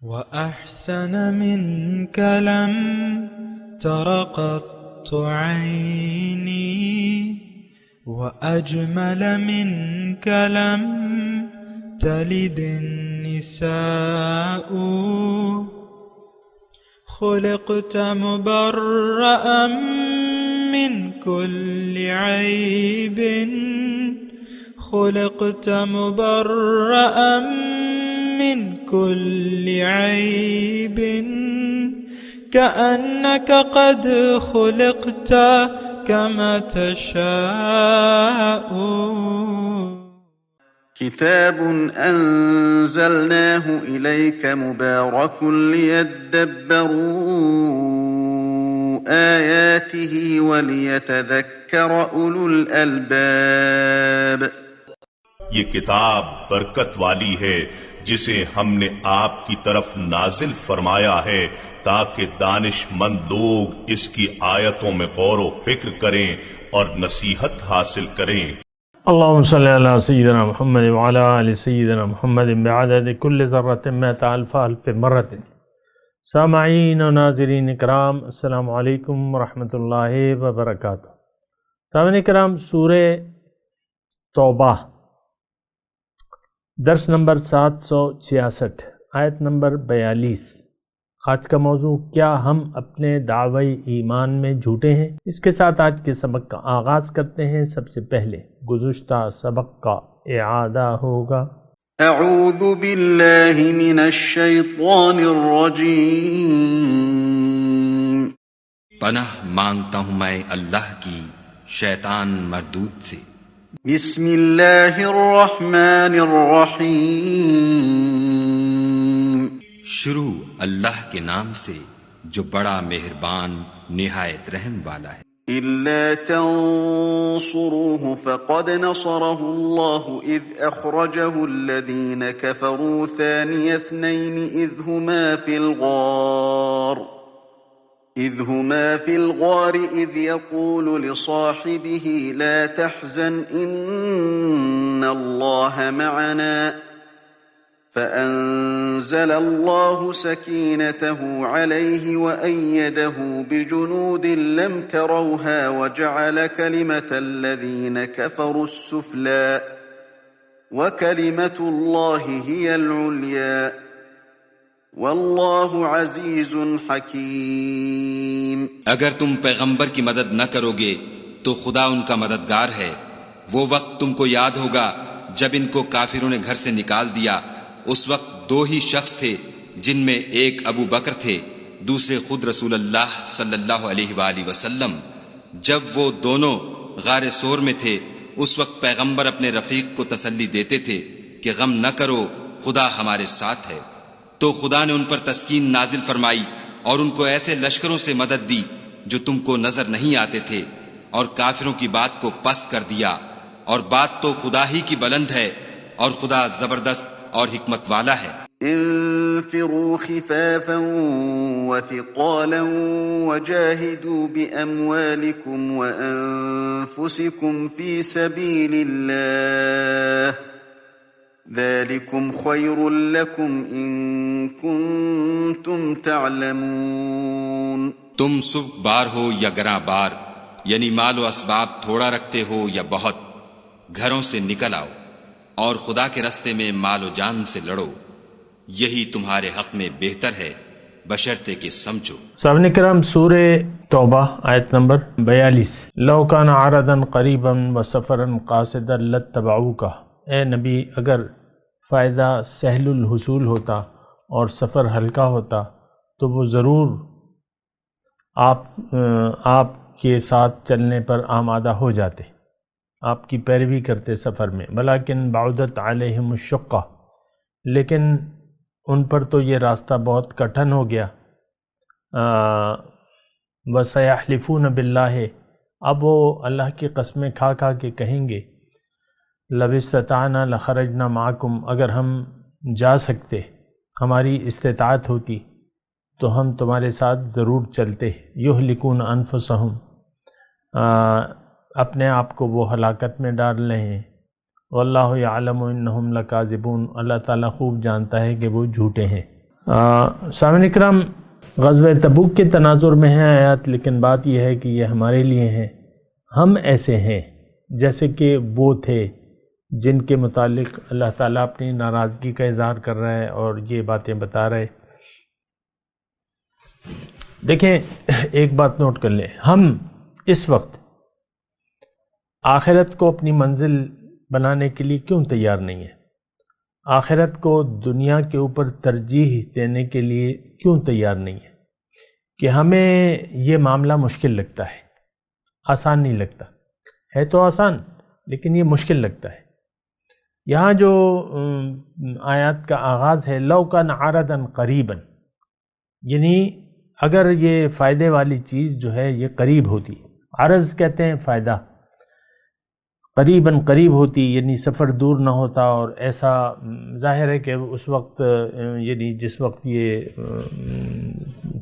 وأحسن منك لم تر قط عيني، وأجمل منك لم تلد النساء. خلقت مبرأ من كل عيب، خلقت مبرأ من كل عيب، كأنك قد خلقت كما تشاء. كتاب أنزلناه إليك مبارك ليدبروا آياته وليتذكر أولو الألباب. یہ کتاب برکت والی ہے جسے ہم نے آپ کی طرف نازل فرمایا ہے تاکہ دانش مند لوگ اس کی آیتوں میں غور و فکر کریں اور نصیحت حاصل کریں۔ اللہم صلی علی سیدنا محمد وعلی آل سیدنا محمد بعدد کل ذرۃ مئۃ الف الف مرۃ۔ سامعین و ناظرین کرام، السلام علیکم ورحمۃ اللہ وبرکاتہ۔ سامعین کرام، سورہ توبہ درس نمبر 766، آیت نمبر 42۔ آج کا موضوع، کیا ہم اپنے دعوی ایمان میں جھوٹے ہیں؟ اس کے ساتھ آج کے سبق کا آغاز کرتے ہیں۔ سب سے پہلے گزشتہ سبق کا اعادہ ہوگا۔ اعوذ باللہ من الشیطان الرجیم۔ پناہ مانگتا ہوں میں اللہ کی شیطان مردود سے۔ بسم اللہ الرحمن الرحیم۔ شروع اللہ کے نام سے جو بڑا مہربان نہایت رحم والا ہے۔ إلا تنصروه فقد نصره الله إذ أخرجه الذين كفروا ثاني اثنين إذ هما في الغار إذ يقول لصاحبه لا تحزن إن الله معنا فأنزل الله سكينته عليه وأيده بجنود لم تروها وجعل كلمة الذين كفروا السفلى وكلمة الله هي العليا والله عزيز حكيم۔ اگر تم پیغمبر کی مدد نہ کرو گے تو خدا ان کا مددگار ہے۔ وہ وقت تم کو یاد ہوگا جب ان کو کافروں نے گھر سے نکال دیا۔ اس وقت دو ہی شخص تھے جن میں ایک ابو بکر تھے، دوسرے خود رسول اللہ صلی اللہ علیہ وآلہ وسلم۔ جب وہ دونوں غار سور میں تھے اس وقت پیغمبر اپنے رفیق کو تسلی دیتے تھے کہ غم نہ کرو، خدا ہمارے ساتھ ہے۔ تو خدا نے ان پر تسکین نازل فرمائی اور ان کو ایسے لشکروں سے مدد دی جو تم کو نظر نہیں آتے تھے، اور کافروں کی بات کو پست کر دیا۔ اور بات تو خدا ہی کی بلند ہے اور خدا زبردست اور حکمت والا ہے۔ انفروا خفافا وثقالا وجاهدوا بأموالكم وأنفسكم في سبيل الله ذلكم خير لكم إن كنتم تعلمون۔ تم سبک بار ہو یا گراں بار، یعنی مال و اسباب تھوڑا رکھتے ہو یا بہت، گھروں سے نکل آؤ اور خدا کے راستے میں مال و جان سے لڑو، یہی تمہارے حق میں بہتر ہے بشرطے کہ سمجھو۔ سامعین کرام، سورہ توبہ آیت نمبر 42۔ لو کان عرضا قریبا وسفرا قاصدا لاتبعوک۔ اے نبی، اگر فائدہ سہل الحصول ہوتا اور سفر ہلکا ہوتا تو وہ ضرور آپ کے ساتھ چلنے پر آمادہ ہو جاتے، آپ کی پیروی کرتے سفر میں۔ ولیکن بعدت علیہم الشقہ، لیکن ان پر تو یہ راستہ بہت کٹھن ہو گیا۔ وَسَيَحْلِفُونَ بِاللَّهِ، اب وہ اللہ کی قسمیں کھا کھا کے کہیں گے، لَوِ اسْتَطَعْنَا لَخَرَجْنَا مَعَكُمْ، اگر ہم جا سکتے، ہماری استطاعت ہوتی تو ہم تمہارے ساتھ ضرور چلتے۔ یُہْلِكُونَ أَنفُسَهُمْ، اپنے آپ کو وہ ہلاکت میں ڈال رہے ہیں۔ واللہ یعلم انہم لکاذبون، اللہ تعالیٰ خوب جانتا ہے کہ وہ جھوٹے ہیں۔ سامعین اکرام، غزوہ تبوک کے تناظر میں ہیں آیات، لیکن بات یہ ہے کہ یہ ہمارے لیے ہیں۔ ہم ایسے ہیں جیسے کہ وہ تھے جن کے متعلق اللہ تعالیٰ اپنی ناراضگی کا اظہار کر رہا ہے اور یہ باتیں بتا رہے۔ دیکھیں، ایک بات نوٹ کر لیں، ہم اس وقت آخرت کو اپنی منزل بنانے کے لیے کیوں تیار نہیں ہیں؟ آخرت کو دنیا کے اوپر ترجیح دینے کے لیے کیوں تیار نہیں ہیں؟ کہ ہمیں یہ معاملہ مشکل لگتا ہے، آسان نہیں لگتا ہے، تو آسان لیکن یہ مشکل لگتا ہے۔ یہاں جو آیات کا آغاز ہے، لو کان عرضا قریبا، یعنی اگر یہ فائدے والی چیز جو ہے یہ قریب ہوتی، عرض کہتے ہیں فائدہ، قریباً قریب ہوتی یعنی سفر دور نہ ہوتا، اور ایسا ظاہر ہے کہ اس وقت یعنی جس وقت یہ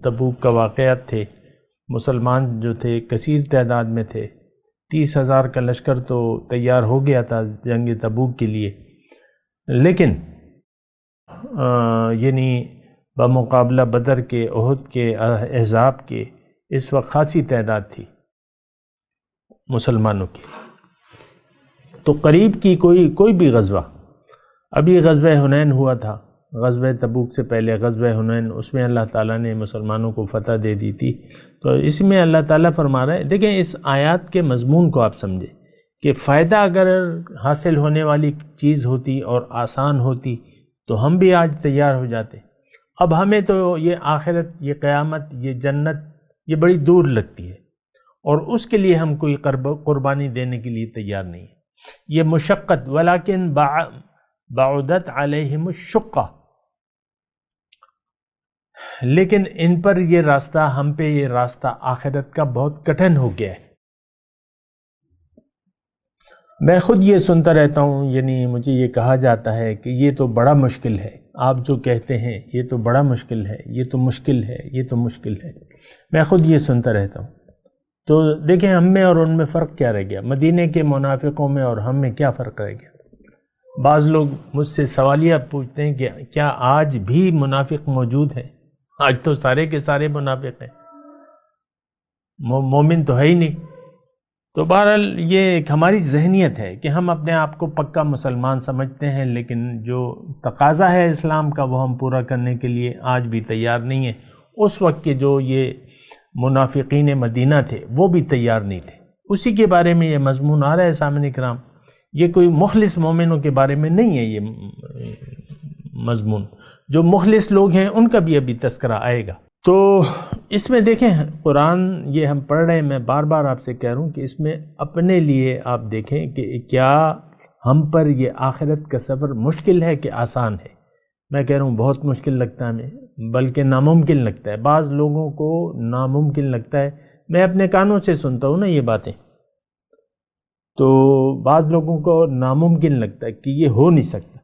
تبوک کا واقعات تھے، مسلمان جو تھے کثیر تعداد میں تھے، 30,000 کا لشکر تو تیار ہو گیا تھا جنگ تبوک کے لیے، لیکن یعنی بمقابلہ بدر کے، احد کے، احزاب کے، اس وقت خاصی تعداد تھی مسلمانوں کی۔ تو قریب کی کوئی بھی غزوہ، ابھی غزوہ حنین ہوا تھا، غزوہ تبوک سے پہلے غزوہ حنین، اس میں اللہ تعالیٰ نے مسلمانوں کو فتح دے دی تھی۔ تو اس میں اللہ تعالیٰ فرما رہا ہے، دیکھیں اس آیات کے مضمون کو آپ سمجھیں کہ فائدہ اگر حاصل ہونے والی چیز ہوتی اور آسان ہوتی تو ہم بھی آج تیار ہو جاتے۔ اب ہمیں تو یہ آخرت، یہ قیامت، یہ جنت یہ بڑی دور لگتی ہے، اور اس کے لیے ہم کوئی قربانی دینے کے لیے تیار نہیں ہے۔ یہ مشقت، ولیکن بعدت علیہم الشقہ، لیکن ان پر یہ راستہ، ہم پہ یہ راستہ آخرت کا بہت کٹھن ہو گیا ہے۔ میں خود یہ سنتا رہتا ہوں، یعنی مجھے یہ کہا جاتا ہے کہ یہ تو بڑا مشکل ہے، آپ جو کہتے ہیں یہ تو بڑا مشکل ہے، یہ تو مشکل ہے، یہ تو مشکل ہے، میں خود یہ سنتا رہتا ہوں۔ تو دیکھیں ہم میں اور ان میں فرق کیا رہ گیا؟ مدینے کے منافقوں میں اور ہم میں کیا فرق رہ گیا؟ بعض لوگ مجھ سے سوالیہ پوچھتے ہیں کہ کیا آج بھی منافق موجود ہیں؟ آج تو سارے کے سارے منافق ہیں، مومن تو ہے ہی نہیں۔ تو بہرحال یہ ایک ہماری ذہنیت ہے کہ ہم اپنے آپ کو پکا مسلمان سمجھتے ہیں، لیکن جو تقاضا ہے اسلام کا وہ ہم پورا کرنے کے لیے آج بھی تیار نہیں ہیں۔ اس وقت کے جو یہ منافقین مدینہ تھے وہ بھی تیار نہیں تھے، اسی کے بارے میں یہ مضمون آ رہا ہے سامعین کرام۔ یہ کوئی مخلص مومنوں کے بارے میں نہیں ہے یہ مضمون، جو مخلص لوگ ہیں ان کا بھی ابھی تذکرہ آئے گا۔ تو اس میں دیکھیں قرآن یہ ہم پڑھ رہے ہیں، میں بار بار آپ سے کہہ رہا ہوں کہ اس میں اپنے لیے آپ دیکھیں کہ کیا ہم پر یہ آخرت کا سفر مشکل ہے کہ آسان ہے۔ میں کہہ رہا ہوں بہت مشکل لگتا ہے ہمیں، بلکہ ناممکن لگتا ہے، بعض لوگوں کو ناممکن لگتا ہے۔ میں اپنے کانوں سے سنتا ہوں نا یہ باتیں، تو بعض لوگوں کو ناممکن لگتا ہے کہ یہ ہو نہیں سکتا۔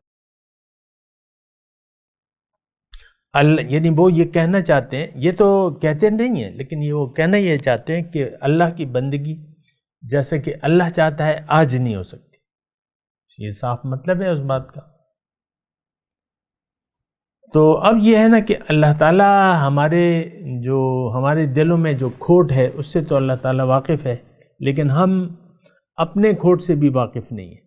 یعنی وہ یہ کہنا چاہتے ہیں، یہ تو کہتے نہیں ہیں لیکن یہ وہ کہنا یہ چاہتے ہیں کہ اللہ کی بندگی جیسے کہ اللہ چاہتا ہے آج نہیں ہو سکتی۔ یہ صاف مطلب ہے اس بات کا۔ تو اب یہ ہے نا کہ اللہ تعالیٰ ہمارے دلوں میں جو کھوٹ ہے اس سے تو اللہ تعالیٰ واقف ہے، لیکن ہم اپنے کھوٹ سے بھی واقف نہیں ہیں۔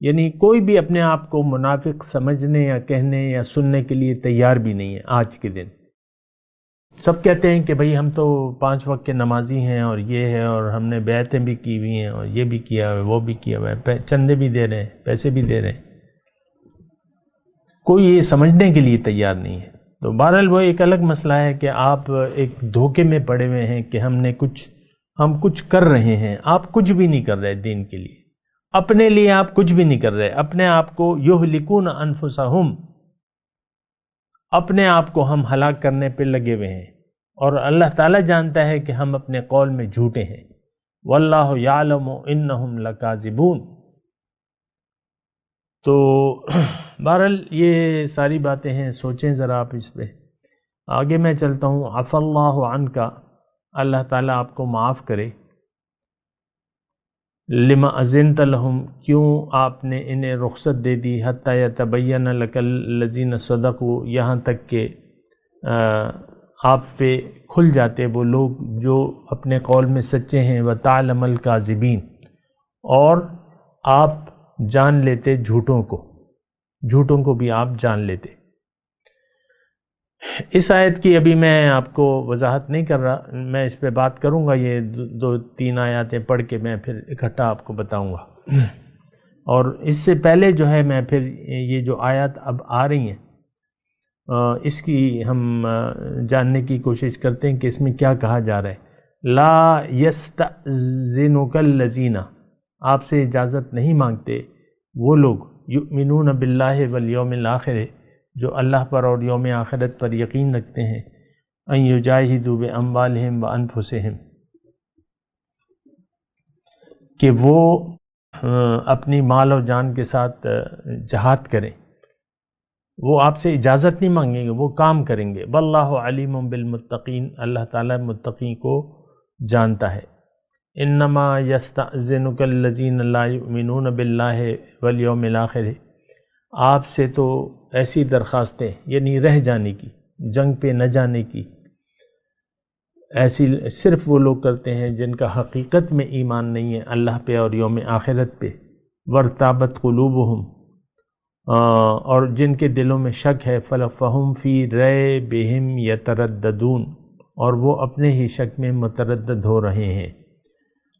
یعنی کوئی بھی اپنے آپ کو منافق سمجھنے یا کہنے یا سننے کے لیے تیار بھی نہیں ہے آج کے دن۔ سب کہتے ہیں کہ بھئی ہم تو 5 وقت کے نمازی ہیں اور یہ ہے، اور ہم نے بیعتیں بھی کی ہوئی ہیں اور یہ بھی کیا ہوا ہے، وہ بھی کیا ہوا ہے، چندے بھی دے رہے ہیں، پیسے بھی دے رہے ہیں، کوئی یہ سمجھنے کے لیے تیار نہیں ہے۔ تو بہرحال وہ ایک الگ مسئلہ ہے کہ آپ ایک دھوکے میں پڑے ہوئے ہیں کہ ہم کچھ کر رہے ہیں، آپ کچھ بھی نہیں کر رہے دین کے لیے، اپنے لیے آپ کچھ بھی نہیں کر رہے، اپنے آپ کو یہلکون انفسہم، اپنے آپ کو ہم ہلاک کرنے پہ لگے ہوئے ہیں، اور اللہ تعالیٰ جانتا ہے کہ ہم اپنے قول میں جھوٹے ہیں۔ واللہ یعلم انہم لکاذبون۔ تو بہرحال یہ ساری باتیں ہیں، سوچیں ذرا آپ اس پہ۔ آگے میں چلتا ہوں، عفا اللہ عنک، اللہ تعالیٰ آپ کو معاف کرے۔ لما اذنت لہم، کیوں آپ نے انہیں رخصت دے دی، حتی یتبین لک الذین صدقوا، یہاں تک کہ آپ پہ کھل جاتے وہ لوگ جو اپنے قول میں سچے ہیں، وتعلم الکاذبین، اور آپ جان لیتے جھوٹوں کو بھی آپ جان لیتے۔ اس آیت کی ابھی میں آپ کو وضاحت نہیں کر رہا، میں اس پہ بات کروں گا، یہ 2-3 آیاتیں پڑھ کے میں پھر اکٹھا آپ کو بتاؤں گا۔ اور اس سے پہلے جو ہے میں پھر یہ جو آیات اب آ رہی ہیں اس کی ہم جاننے کی کوشش کرتے ہیں کہ اس میں کیا کہا جا رہا ہے۔ لا یستأذنک الذین، آپ سے اجازت نہیں مانگتے وہ لوگ، یؤمنون باللہ والیوم الآخر، جو اللہ پر اور یوم آخرت پر یقین رکھتے ہیں، ان یجاہدوا باموالہم وانفسہم، کہ وہ اپنی مال اور جان کے ساتھ جہاد کریں، وہ آپ سے اجازت نہیں مانگیں گے، وہ کام کریں گے۔ واللہ علیم بالمتقین، اللہ تعالیٰ متقین کو جانتا ہے۔ انما یستأذنک الذین لا یؤمنون باللہ والیوم الآخر، آپ سے تو ایسی درخواستیں، یعنی رہ جانے کی، جنگ پہ نہ جانے کی، ایسی صرف وہ لوگ کرتے ہیں جن کا حقیقت میں ایمان نہیں ہے اللہ پہ اور یوم آخرت پہ، وارتابت قلوبہم، اور جن کے دلوں میں شک ہے، فہم فی ریبہم یترددون، اور وہ اپنے ہی شک میں متردد ہو رہے ہیں۔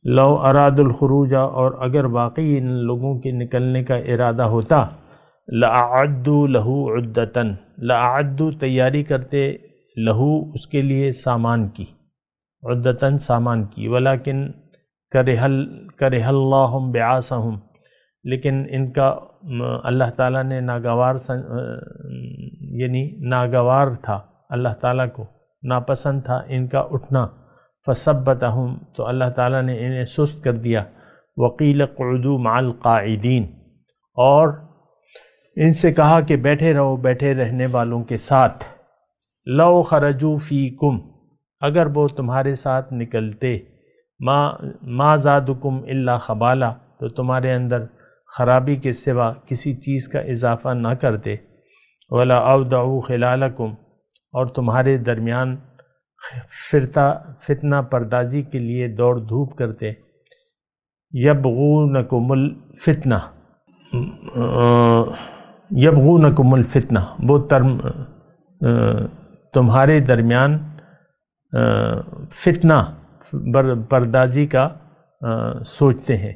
لو اراد الخروج، اور اگر واقعی ان لوگوں کے نکلنے کا ارادہ ہوتا، لأعدوا لہو عدتاً، لأعدوا تیاری کرتے، لہو اس کے لیے سامان کی، عدتاً سامان کی، ولیکن کرہ اللہ بعاثہم، لیکن ان کا اللہ تعالیٰ نے ناگوار تھا، اللہ تعالیٰ کو ناپسند تھا ان کا اٹھنا، فثبتہم، تو اللہ تعالیٰ نے انہیں سست کر دیا، وقیل اقعدوا مع القاعدین، اور ان سے کہا کہ بیٹھے رہو بیٹھے رہنے والوں کے ساتھ۔ لو خرجوا فیکم، اگر وہ تمہارے ساتھ نکلتے، ما زادکم الا خبالا، تو تمہارے اندر خرابی کے سوا کسی چیز کا اضافہ نہ کرتے، ولا اودعوا خلالکم، اور تمہارے درمیان فتنہ پردازی کے لیے دوڑ دھوپ کرتے، یبغونکم الفتنہ، یبغونکم الفتنہ، وہ تمہارے درمیان فتنہ پردازی کا سوچتے ہیں۔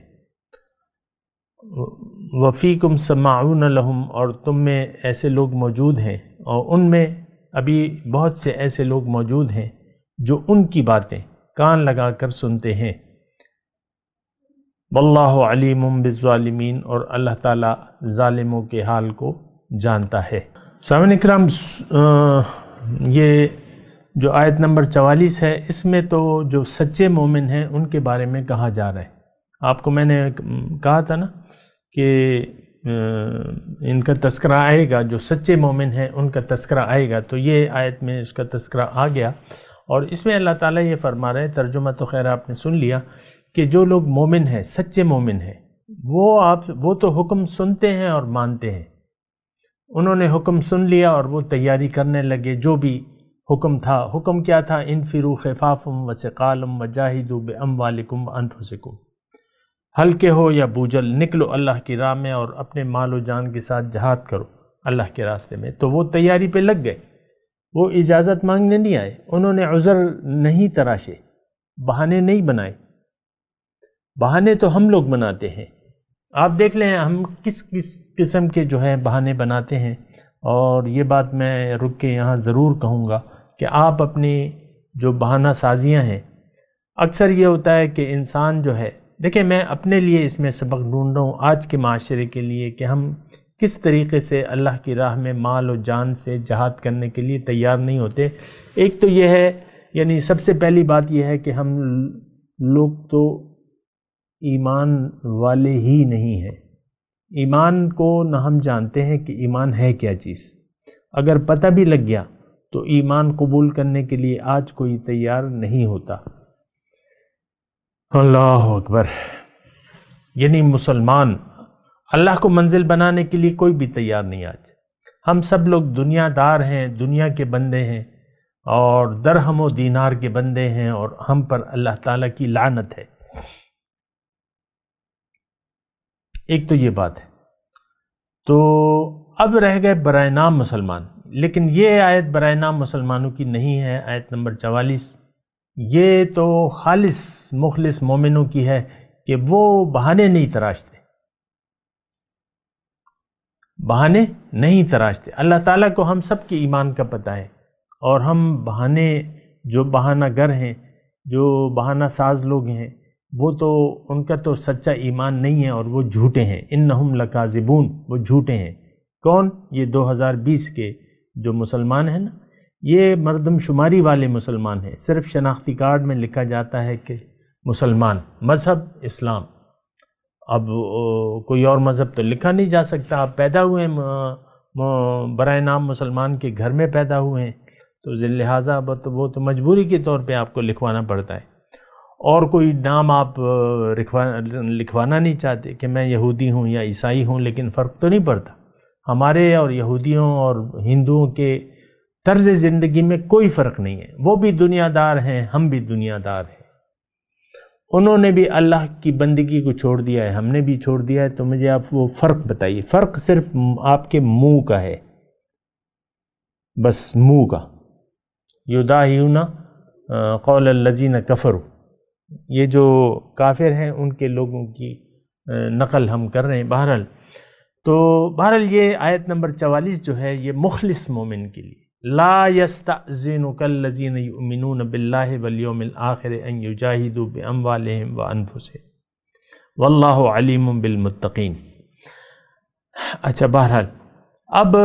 وفیکم سماعون لہم، اور تم میں ایسے لوگ موجود ہیں، اور ان میں ابھی بہت سے ایسے لوگ موجود ہیں جو ان کی باتیں کان لگا کر سنتے ہیں۔ واللہ علیم بالظالمین، اور اللہ تعالیٰ ظالموں کے حال کو جانتا ہے۔ سامعین اکرام، یہ جو آیت نمبر 44 ہے، اس میں تو جو سچے مومن ہیں ان کے بارے میں کہا جا رہا ہے۔ آپ کو میں نے کہا تھا نا کہ ان کا تذکرہ آئے گا، جو سچے مومن ہیں ان کا تذکرہ آئے گا، تو یہ آیت میں اس کا تذکرہ آ گیا، اور اس میں اللہ تعالیٰ یہ فرما رہے ہیں، ترجمہ تو خیر آپ نے سن لیا، کہ جو لوگ مومن ہیں، سچے مومن ہیں، وہ تو حکم سنتے ہیں اور مانتے ہیں۔ انہوں نے حکم سن لیا اور وہ تیاری کرنے لگے، جو بھی حکم تھا۔ حکم کیا تھا؟ انفروا خفافا وثقالا وجاہدوا باموالکم وانفسکم، ہلکے ہو یا بوجھل، نکلو اللہ کی راہ میں اور اپنے مال و جان کے ساتھ جہاد کرو اللہ کے راستے میں۔ تو وہ تیاری پہ لگ گئے، وہ اجازت مانگنے نہیں آئے، انہوں نے عذر نہیں تراشے، بہانے نہیں بنائے۔ بہانے تو ہم لوگ بناتے ہیں، آپ دیکھ لیں ہم کس قسم کے جو ہے بہانے بناتے ہیں، اور یہ بات میں رک کے یہاں ضرور کہوں گا کہ آپ اپنی جو بہانہ سازیاں ہیں، اکثر یہ ہوتا ہے کہ انسان جو ہے، دیکھیں میں اپنے لیے اس میں سبق ڈھونڈ رہا ہوں آج کے معاشرے کے لیے، کہ ہم کس طریقے سے اللہ کی راہ میں مال و جان سے جہاد کرنے کے لیے تیار نہیں ہوتے۔ ایک تو یہ ہے، یعنی سب سے پہلی بات یہ ہے کہ ہم لوگ تو ایمان والے ہی نہیں ہیں، ایمان کو نہ ہم جانتے ہیں کہ ایمان ہے کیا چیز۔ اگر پتہ بھی لگ گیا تو ایمان قبول کرنے کے لیے آج کوئی تیار نہیں ہوتا۔ اللہ اکبر۔ یعنی مسلمان اللہ کو منزل بنانے کے لیے کوئی بھی تیار نہیں آج. ہم سب لوگ دنیا دار ہیں، دنیا کے بندے ہیں اور درہم و دینار کے بندے ہیں، اور ہم پر اللہ تعالیٰ کی لعنت ہے. ایک تو یہ بات ہے. تو اب رہ گئے برائے نام مسلمان، لیکن یہ آیت برائے نام مسلمانوں کی نہیں ہے. آیت نمبر 44 یہ تو خالص مخلص مومنوں کی ہے کہ وہ بہانے نہیں تراشتے، بہانے نہیں تراشتے. اللہ تعالیٰ کو ہم سب کے ایمان کا پتہ ہے، اور ہم بہانے، جو بہانہ گر ہیں، جو بہانہ ساز لوگ ہیں، وہ تو ان کا تو سچا ایمان نہیں ہے اور وہ جھوٹے ہیں. انہم لکاذبون، وہ جھوٹے ہیں. کون؟ یہ 2020 کے جو مسلمان ہیں نا، یہ مردم شماری والے مسلمان ہیں. صرف شناختی کارڈ میں لکھا جاتا ہے کہ مسلمان، مذہب اسلام. اب کوئی اور مذہب تو لکھا نہیں جا سکتا. آپ پیدا ہوئے برائے نام مسلمان کے گھر میں پیدا ہوئے ہیں، تو لہٰذا وہ تو مجبوری کے طور پہ آپ کو لکھوانا پڑتا ہے. اور کوئی نام آپ لکھوانا نہیں چاہتے کہ میں یہودی ہوں یا عیسائی ہوں، لیکن فرق تو نہیں پڑتا. ہمارے اور یہودیوں اور ہندوؤں کے طرز زندگی میں کوئی فرق نہیں ہے. وہ بھی دنیا دار ہیں، ہم بھی دنیا دار ہیں. انہوں نے بھی اللہ کی بندگی کو چھوڑ دیا ہے، ہم نے بھی چھوڑ دیا ہے. تو مجھے آپ وہ فرق بتائیے. فرق صرف آپ کے منہ کا ہے، بس منہ کا. یداہیون قول الذین کفروا، یہ جو کافر ہیں ان کے لوگوں کی نقل ہم کر رہے ہیں. بہرحال یہ آیت نمبر 44 جو ہے یہ مخلص مومن کے لیے. لا یستأذنک الذین یؤمنون باللہ والیوم الآخر ان یجاہدوا باموالہم وانفسہم واللہ علیم بالمتقین. اچھا، بہرحال اب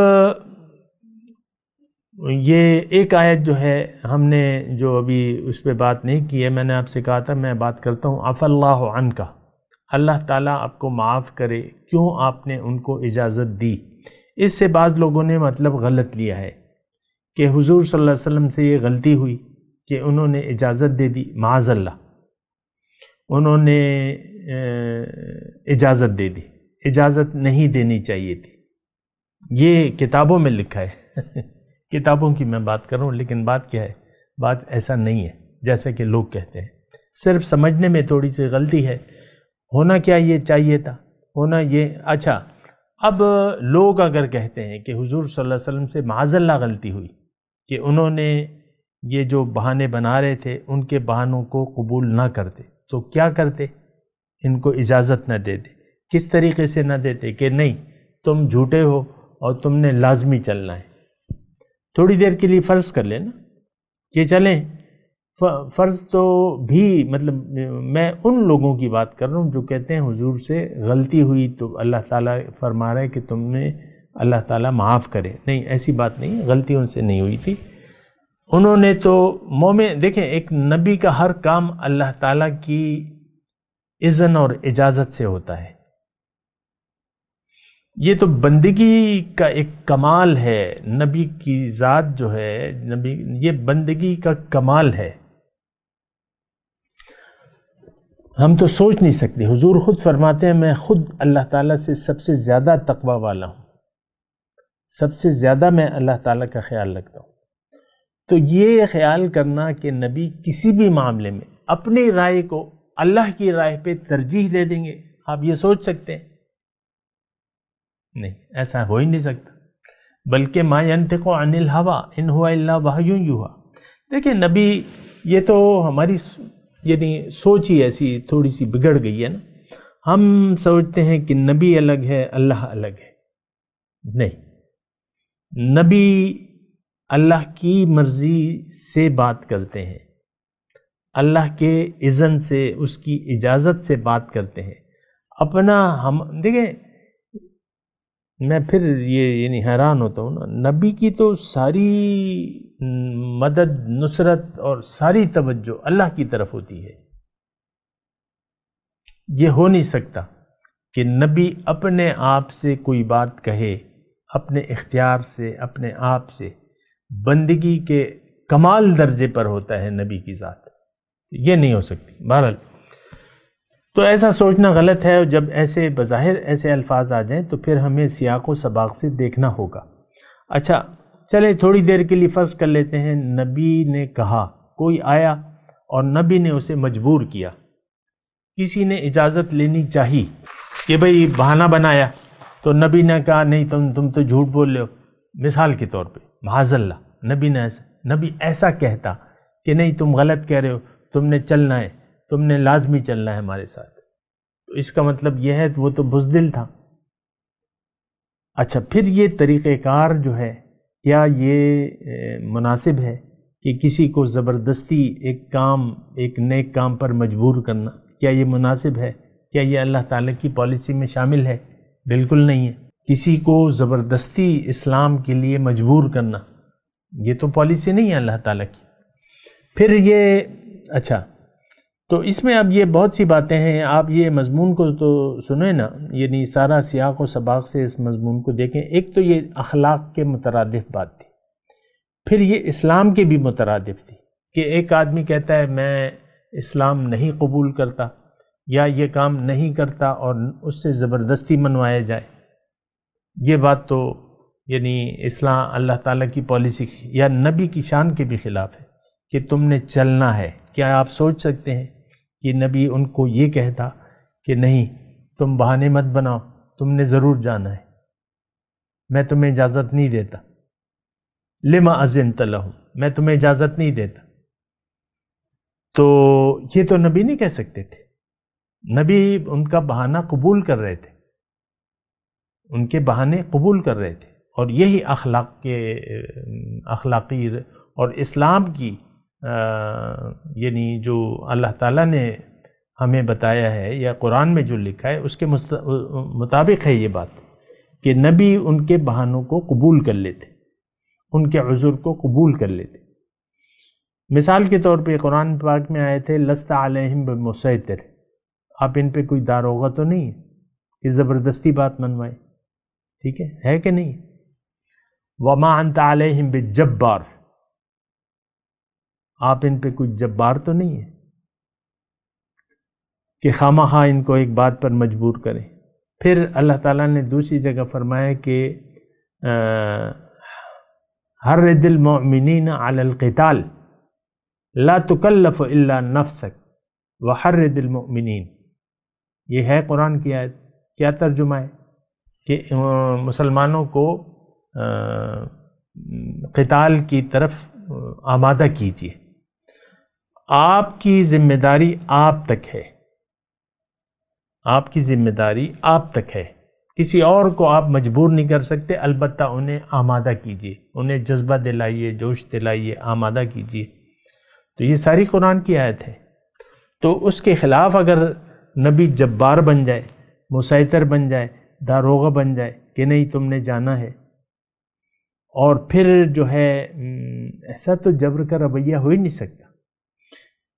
یہ ایک آیت جو ہے ہم نے جو ابھی اس پہ بات نہیں کی ہے، میں نے آپ سے کہا تھا میں بات کرتا ہوں. عفا اللہ عنک، اللہ تعالیٰ آپ کو معاف کرے. کیوں آپ نے ان کو اجازت دی؟ اس سے بعض لوگوں نے مطلب غلط لیا ہے کہ حضور صلی اللہ علیہ وسلم سے یہ غلطی ہوئی کہ انہوں نے اجازت دے دی. معاذ اللہ، انہوں نے اجازت دے دی. اجازت نہیں دینی چاہیے تھی. یہ کتابوں میں لکھا ہے. کتابوں کی میں بات کر رہا ہوں، لیکن بات کیا ہے؟ بات ایسا نہیں ہے جیسا کہ لوگ کہتے ہیں. صرف سمجھنے میں تھوڑی سی غلطی ہے. ہونا کیا یہ چاہیے تھا، ہونا یہ. اچھا، اب لوگ اگر کہتے ہیں کہ حضور صلی اللہ علیہ وسلم سے معاذ اللہ غلطی ہوئی کہ انہوں نے یہ جو بہانے بنا رہے تھے ان کے بہانوں کو قبول نہ کرتے، تو کیا کرتے؟ ان کو اجازت نہ دیتے. کس طریقے سے نہ دیتے کہ نہیں تم جھوٹے ہو اور تم نے لازمی چلنا ہے. تھوڑی دیر کے لیے فرض کر لینا کہ چلیں، فرض تو بھی مطلب میں ان لوگوں کی بات کر رہا ہوں جو کہتے ہیں حضور سے غلطی ہوئی تو اللہ تعالیٰ فرما رہا ہے کہ تم نے اللہ تعالیٰ معاف کرے. نہیں، ایسی بات نہیں، غلطی ان سے نہیں ہوئی تھی. انہوں نے تو مومن، دیکھیں ایک نبی کا ہر کام اللہ تعالیٰ کی اذن اور اجازت سے ہوتا ہے. یہ تو بندگی کا ایک کمال ہے. نبی کی ذات جو ہے، نبی، یہ بندگی کا کمال ہے. ہم تو سوچ نہیں سکتے. حضور خود فرماتے ہیں میں خود اللہ تعالیٰ سے سب سے زیادہ تقوی والا ہوں، سب سے زیادہ میں اللہ تعالیٰ کا خیال رکھتا ہوں. تو یہ خیال کرنا کہ نبی کسی بھی معاملے میں اپنی رائے کو اللہ کی رائے پہ ترجیح دے دیں گے، آپ یہ سوچ سکتے ہیں؟ نہیں، ایسا ہو ہی نہیں سکتا. بلکہ ما ینطق عن الہویٰ ان ہوا الا وحی یوحیٰ. دیکھیں نبی، یہ تو ہماری یعنی سوچ ہی ایسی تھوڑی سی بگڑ گئی ہے نا. ہم سوچتے ہیں کہ نبی الگ ہے، اللہ الگ ہے. نہیں، نبی اللہ کی مرضی سے بات کرتے ہیں، اللہ کے اذن سے، اس کی اجازت سے بات کرتے ہیں. اپنا ہم دیکھیں، میں پھر یہ یعنی حیران ہوتا ہوں نا، نبی کی تو ساری مدد، نصرت اور ساری توجہ اللہ کی طرف ہوتی ہے. یہ ہو نہیں سکتا کہ نبی اپنے آپ سے کوئی بات کہے، اپنے اختیار سے، اپنے آپ سے. بندگی کے کمال درجے پر ہوتا ہے نبی کی ذات، یہ نہیں ہو سکتی. بہرحال تو ایسا سوچنا غلط ہے، اور جب ایسے بظاہر ایسے الفاظ آ جائیں تو پھر ہمیں سیاق و سباق سے دیکھنا ہوگا۔ اچھا چلے تھوڑی دیر کے لیے فرض کر لیتے ہیں نبی نے کہا، کوئی آیا اور نبی نے اسے مجبور کیا، کسی نے اجازت لینی چاہی کہ بھئی بہانہ بنایا، تو نبی نے کہا نہیں تم تو جھوٹ بول رہے ہو، مثال کے طور پہ معاذ اللہ نبی ایسا کہتا کہ نہیں تم غلط کہہ رہے ہو، تم نے چلنا ہے، تم نے لازمی چلنا ہے ہمارے ساتھ، تو اس کا مطلب یہ ہے وہ تو بزدل تھا۔ اچھا پھر یہ طریقہ کار جو ہے کیا یہ مناسب ہے کہ کسی کو زبردستی ایک نیک کام پر مجبور کرنا؟ کیا یہ مناسب ہے؟ کیا یہ اللہ تعالیٰ کی پالیسی میں شامل ہے؟ بالکل نہیں ہے۔ کسی کو زبردستی اسلام کے لیے مجبور کرنا یہ تو پالیسی نہیں ہے اللہ تعالیٰ کی۔ پھر یہ اچھا تو اس میں اب یہ بہت سی باتیں ہیں، آپ یہ مضمون کو تو سنیں نا، یعنی سارا سیاق و سباق سے اس مضمون کو دیکھیں۔ ایک تو یہ اخلاق کے مترادف بات تھی، پھر یہ اسلام کے بھی مترادف تھی کہ ایک آدمی کہتا ہے میں اسلام نہیں قبول کرتا یا یہ کام نہیں کرتا اور اس سے زبردستی منوایا جائے، یہ بات تو یعنی اسلام اللہ تعالیٰ کی پالیسی یا نبی کی شان کے بھی خلاف ہے کہ تم نے چلنا ہے۔ کیا آپ سوچ سکتے ہیں کہ نبی ان کو یہ کہتا کہ نہیں تم بہانے مت بناؤ، تم نے ضرور جانا ہے، میں تمہیں اجازت نہیں دیتا، لما اذنت لہم، میں تمہیں اجازت نہیں دیتا؟ تو یہ تو نبی نہیں کہہ سکتے تھے، نبی ان کا بہانہ قبول کر رہے تھے، ان کے بہانے قبول کر رہے تھے، اور یہی اخلاقی اور اسلام کی یعنی جو اللہ تعالیٰ نے ہمیں بتایا ہے یا قرآن میں جو لکھا ہے اس کے مطابق ہے یہ بات کہ نبی ان کے بہانوں کو قبول کر لیتے، ان کے عذر کو قبول کر لیتے۔ مثال کے طور پہ قرآن پاک میں آئے تھے لست علیہم بمسیطر، آپ ان پہ کوئی داروغہ تو نہیں ہے کہ زبردستی بات منوائے، ٹھیک ہے کہ نہیں؟ وما انت علیہم بجبار، آپ ان پہ کوئی جبار تو نہیں ہے کہ خواہ ان کو ایک بات پر مجبور کریں۔ پھر اللہ تعالیٰ نے دوسری جگہ فرمایا کہ حرض المؤمنین علی القتال لا تکلف الا نفسک وحرض المؤمنین، یہ ہے قرآن کی آیت۔ کیا ترجمہ ہے کہ مسلمانوں کو قتال کی طرف آمادہ کیجیے، آپ کی ذمہ داری آپ تک ہے، آپ کی ذمہ داری آپ تک ہے، کسی اور کو آپ مجبور نہیں کر سکتے، البتہ انہیں آمادہ کیجیے، انہیں جذبہ دلائیے، جوش دلائیے، آمادہ کیجیے۔ تو یہ ساری قرآن کی آیت ہے۔ تو اس کے خلاف اگر نبی جبار بن جائے، مسیطر بن جائے، داروغہ بن جائے کہ نہیں تم نے جانا ہے، اور پھر جو ہے ایسا تو جبر کا رویہ ہو ہی نہیں سکتا۔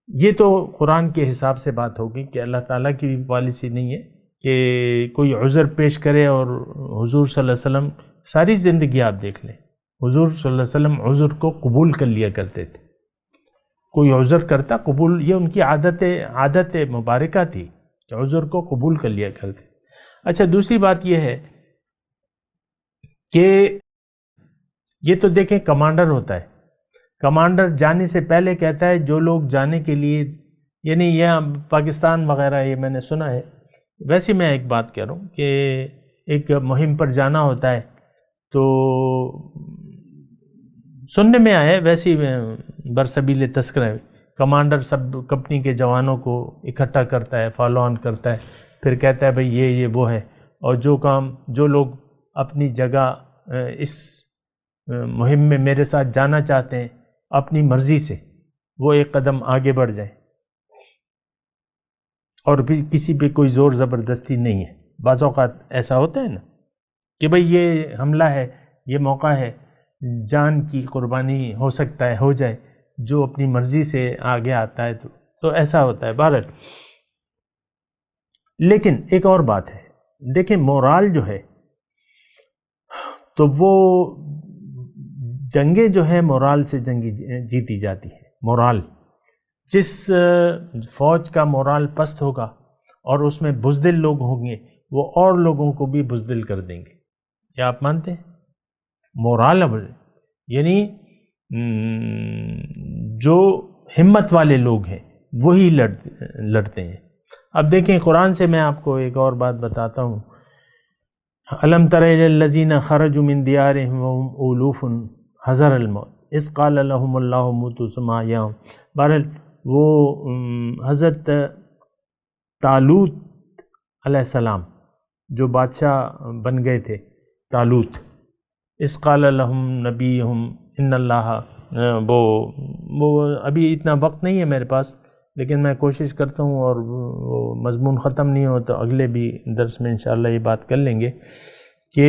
یہ تو قرآن کے حساب سے بات ہوگی کہ اللہ تعالیٰ کی پالیسی نہیں ہے کہ کوئی عذر پیش کرے، اور حضور صلی اللہ علیہ وسلم ساری زندگی آپ دیکھ لیں، حضور صلی اللہ علیہ وسلم عذر کو قبول کر لیا کرتے تھے، کوئی عذر کرتا قبول، یہ ان کی عادت مبارکہ تھی کہ عذر کو قبول کر لیا کرتے۔ اچھا دوسری بات یہ ہے کہ یہ تو دیکھیں کمانڈر ہوتا ہے، کمانڈر جانے سے پہلے کہتا ہے جو لوگ جانے کے لیے، یعنی یہ پاکستان وغیرہ یہ میں نے سنا ہے، ویسے میں ایک بات کہہ رہا ہوں کہ ایک مہم پر جانا ہوتا ہے تو سننے میں آیا ہے، ویسے برسبیل تذکرہ ہے، کمانڈر سب کمپنی کے جوانوں کو اکٹھا کرتا ہے، فالو آن کرتا ہے، پھر کہتا ہے بھئی یہ وہ ہے، اور جو لوگ اپنی جگہ اس مہم میں میرے ساتھ جانا چاہتے ہیں اپنی مرضی سے وہ ایک قدم آگے بڑھ جائیں، اور بھی کسی پہ کوئی زور زبردستی نہیں ہے۔ بعض اوقات ایسا ہوتا ہے نا کہ بھئی یہ حملہ ہے، یہ موقع ہے، جان کی قربانی ہو سکتا ہے ہو جائے، جو اپنی مرضی سے آگے آتا ہے تو ایسا ہوتا ہے بہرحال۔ لیکن ایک اور بات ہے، دیکھیں مورال جو ہے تو وہ جنگیں جو ہے مورال سے جنگی جیتی جاتی ہے۔ مورال، جس فوج کا مورال پست ہوگا اور اس میں بزدل لوگ ہوں گے، وہ اور لوگوں کو بھی بزدل کر دیں گے۔ کیا آپ مانتے ہیں؟ مورال یعنی جو ہمت والے لوگ ہیں وہی لڑتے ہیں۔ اب دیکھیں قرآن سے میں آپ کو ایک اور بات بتاتا ہوں۔ الم تر الی الذین خرجوا من دیارہم وهم الوف حذر الموت اذ قال لهم اللہ موتوا ثم احیاهم۔ بہرحال وہ حضرت طالوت علیہ السلام جو بادشاہ بن گئے تھے، طالوت، اذ قال لهم نبیہم ان اللہ، وہ ابھی اتنا وقت نہیں ہے میرے پاس، لیکن میں کوشش کرتا ہوں اور وہ مضمون ختم نہیں ہو تو اگلے بھی درس میں انشاءاللہ یہ بات کر لیں گے کہ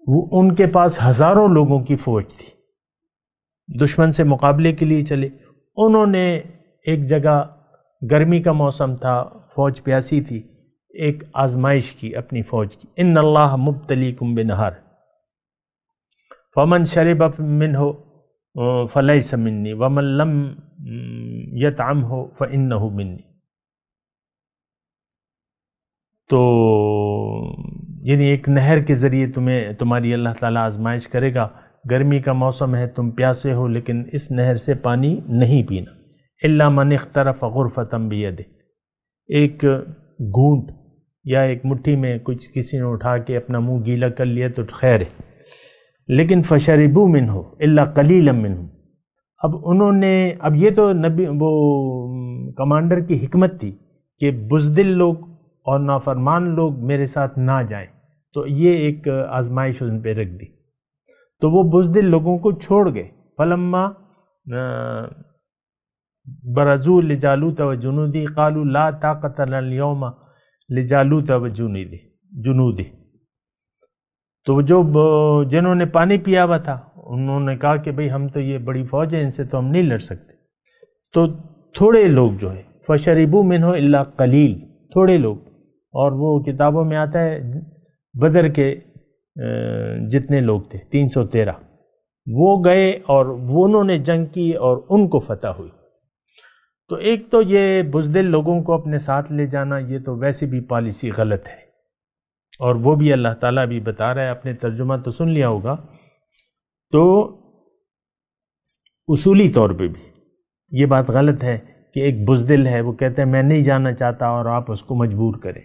وہ ان کے پاس ہزاروں لوگوں کی فوج تھی، دشمن سے مقابلے کے لیے چلے۔ انہوں نے ایک جگہ، گرمی کا موسم تھا، فوج پیاسی تھی، ایک آزمائش کی اپنی فوج کی، ان اللہ مبتلیکم بنہر فمن شرب منہ فلیس منی ومن لم یطعمہ فانہ منی۔ تو یعنی ایک نہر کے ذریعے تمہاری اللہ تعالیٰ آزمائش کرے گا، گرمی کا موسم ہے، تم پیاسے ہو، لیکن اس نہر سے پانی نہیں پینا، الا من اغترف غرفۃ بیدہ، ایک گھونٹ یا ایک مٹھی میں کچھ کسی نے اٹھا کے اپنا منہ گیلا کر لیا تو خیر ہے، لیکن فشربوا منہ الا قلیلا منہم۔ اب انہوں نے، اب یہ تو نبی وہ کمانڈر کی حکمت تھی کہ بزدل لوگ اور نافرمان لوگ میرے ساتھ نہ جائیں، تو یہ ایک آزمائش ان پہ رکھ دی، تو وہ بزدل لوگوں کو چھوڑ گئے۔ فلما برزوا لجالوت وجنودہ قالوا لا طاقت لنا اليوم لجالوت وجنودہ۔ تو جنہوں نے پانی پیا ہوا تھا انہوں نے کہا کہ بھئی ہم تو یہ بڑی فوج ہے، ان سے تو ہم نہیں لڑ سکتے۔ تو تھوڑے لوگ جو ہے فشربوا منہ الا قلیل، تھوڑے لوگ، اور وہ کتابوں میں آتا ہے بدر کے جتنے لوگ تھے 313 وہ گئے اور وہ انہوں نے جنگ کی اور ان کو فتح ہوئی۔ تو ایک تو یہ بزدل لوگوں کو اپنے ساتھ لے جانا، یہ تو ویسے بھی پالیسی غلط ہے، اور وہ بھی اللہ تعالیٰ بھی بتا رہا ہے، اپنے ترجمہ تو سن لیا ہوگا۔ تو اصولی طور پہ بھی یہ بات غلط ہے کہ ایک بزدل ہے، وہ کہتے ہیں میں نہیں جانا چاہتا اور آپ اس کو مجبور کریں۔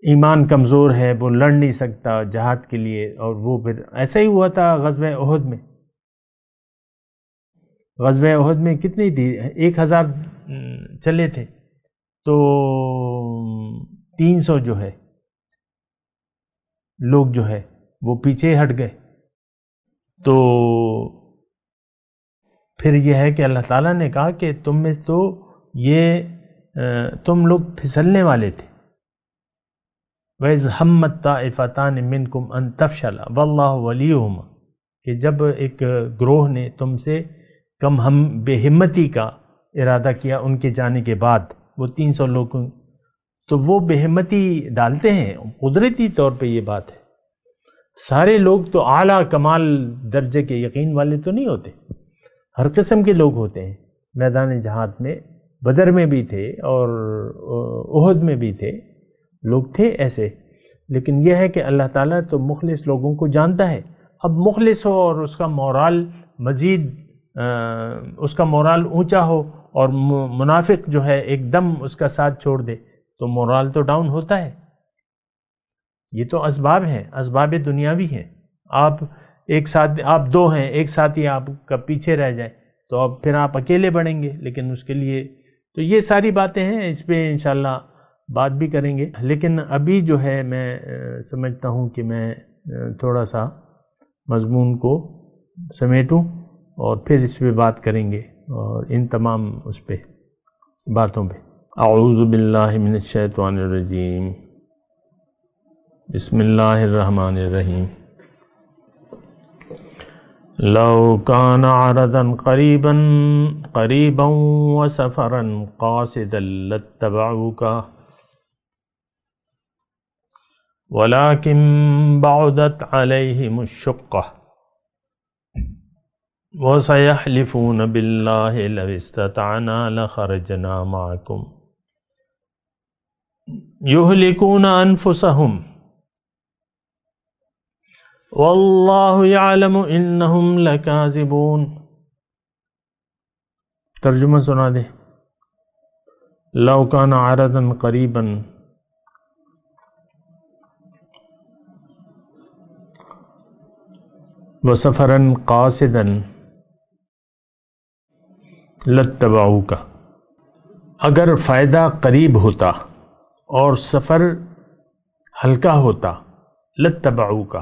ایمان کمزور ہے، وہ لڑ نہیں سکتا جہاد کے لیے، اور وہ پھر ایسا ہی ہوا تھا غزوہ احد میں۔ غزوہ احد میں کتنی تھی؟ 1000 چلے تھے، تو 300 جو ہے لوگ جو ہے وہ پیچھے ہٹ گئے۔ تو پھر یہ ہے کہ اللہ تعالیٰ نے کہا کہ تم میں تو تم لوگ پھسلنے والے تھے۔ وَإِذْ هَمَّتْ طَائِفَتَانِ مِنْكُمْ أَن تَفْشَلَا وَاللَّهُ وَلِيُّهُمَا، کہ جب ایک گروہ نے تم سے بے ہمتی کا ارادہ کیا ان کے جانے کے بعد، وہ 300 لوگ، تو وہ بے ہمتی ڈالتے ہیں، قدرتی طور پہ یہ بات ہے۔ سارے لوگ تو اعلیٰ کمال درجے کے یقین والے تو نہیں ہوتے، ہر قسم کے لوگ ہوتے ہیں میدان جہاد میں، بدر میں بھی تھے اور احد میں بھی تھے، لوگ تھے ایسے، لیکن یہ ہے کہ اللہ تعالیٰ تو مخلص لوگوں کو جانتا ہے۔ اب مخلص ہو اور اس کا مورال مزید اس کا مورال اونچا ہو، اور منافق جو ہے ایک دم اس کا ساتھ چھوڑ دے تو مورال تو ڈاؤن ہوتا ہے۔ یہ تو اسباب ہیں، اسباب دنیاوی ہیں۔ آپ ایک ساتھ، آپ 2 ہیں، ایک ساتھی آپ کا پیچھے رہ جائے تو اب پھر آپ اکیلے بڑھیں گے، لیکن اس کے لیے تو یہ ساری باتیں ہیں، اس پہ انشاءاللہ بات بھی کریں گے۔ لیکن ابھی جو ہے میں سمجھتا ہوں کہ میں تھوڑا سا مضمون کو سمیٹوں اور پھر اس پہ بات کریں گے، اور ان تمام اس پہ باتوں پہ۔ اعوذ باللہ من الشیطان الرجیم، بسم اللہ الرحمن الرحیم۔ لو کان عرضا قریبا وسفرا قاصدا لاتبعوک ولكن بعدت عليهم الشقة وَسَيَحْلِفُونَ بِاللَّهِ لَوِ اسْتَطَعْنَا لَخَرَجْنَا مَعَكُمْ يُهْلِكُونَ أَنفُسَهُمْ وَاللَّهُ يَعْلَمُ إِنَّهُمْ لَكَاذِبُونَ. ترجمہ سنا دے. لَوْ كَانَ عَرَضًا قَرِيبًا وَسَفَرًا قَاصِدًا لَاتَّبَعُوكَ. اگر فائدہ قریب ہوتا اور سفر ہلکا ہوتا لَاتَّبَعُوكَ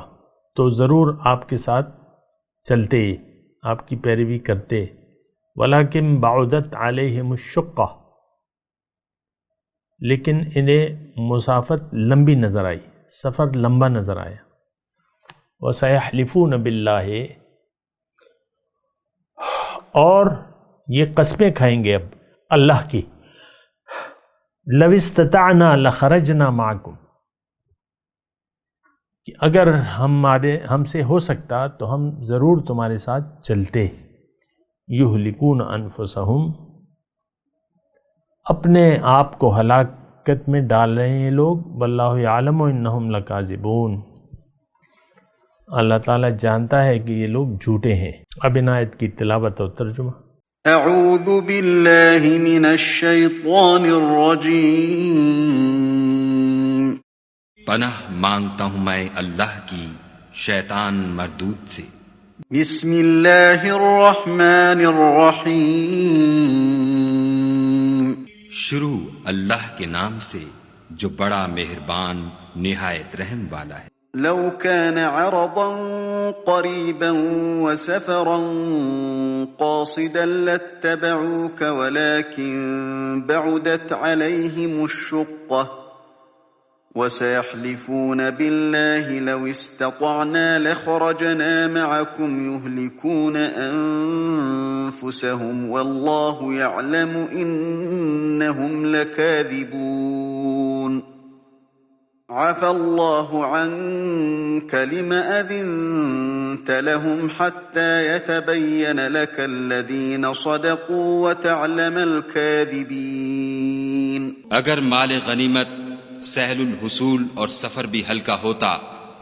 تو ضرور آپ کے ساتھ چلتے، آپ کی پیروی کرتے. وَلَكِنْ بَعُدَتْ عَلَيْهِمُ الشُّقَّةُ لیکن انہیں مسافت لمبی نظر آئی، سفر لمبا نظر آیا. وَسَيَحْلِفُونَ بِاللَّهِ اور یہ قسمیں کھائیں گے اب اللہ کی. لَوِ اسْتَطَعْنَا لَخَرَجْنَا مَعَكُمْ کہ اگر ہم سے ہو سکتا تو ہم ضرور تمہارے ساتھ چلتے. یہلکون انفسہم اپنے آپ کو ہلاکت میں ڈال رہے ہیں یہ لوگ. واللہ یعلم انہم لکاذبون اللہ تعالیٰ جانتا ہے کہ یہ لوگ جھوٹے ہیں. اب ان آیت کی تلاوت اور ترجمہ. اعوذ باللہ من الشیطان الرجیم پناہ مانگتا ہوں میں اللہ کی شیطان مردود سے. بسم اللہ الرحمن الرحیم شروع اللہ کے نام سے جو بڑا مہربان نہایت رحم والا ہے. لو كان عرضا قريبا وسفرا قاصدا لاتبعوك ولكن بعدت عليهم الشقة وسيحلفون بالله لو استطعنا لخرجنا معكم يهلكون أنفسهم والله يعلم إنهم لكاذبون. عفى الله عنك لم أذنت لهم حتى يتبين لك الذين صدقوا وتعلم الكاذبين. اگر مال غنیمت سہل الحصول اور سفر بھی ہلکا ہوتا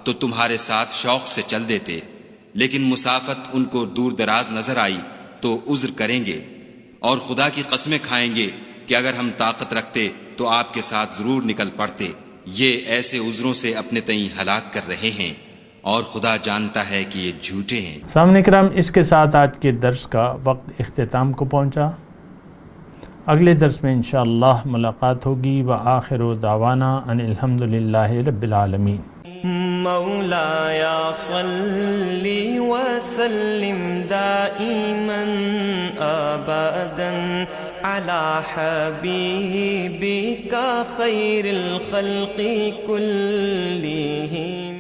تو تمہارے ساتھ شوق سے چل دیتے، لیکن مسافت ان کو دور دراز نظر آئی تو عذر کریں گے، اور خدا کی قسمیں کھائیں گے کہ اگر ہم طاقت رکھتے تو آپ کے ساتھ ضرور نکل پڑتے. یہ ایسے عذروں سے اپنے تئیں ہلاک کر رہے ہیں اور خدا جانتا ہے کہ یہ جھوٹے ہیں. سامنے کرام اس کے ساتھ آج کے درس کا وقت اختتام کو پہنچا. اگلے درس میں انشاءاللہ ملاقات ہوگی. وآخر دعوانا ان الحمدللہ رب العالمین. مولایا صلی وسلم دائما ابدا على حبیبک خیر الخلق کلہم.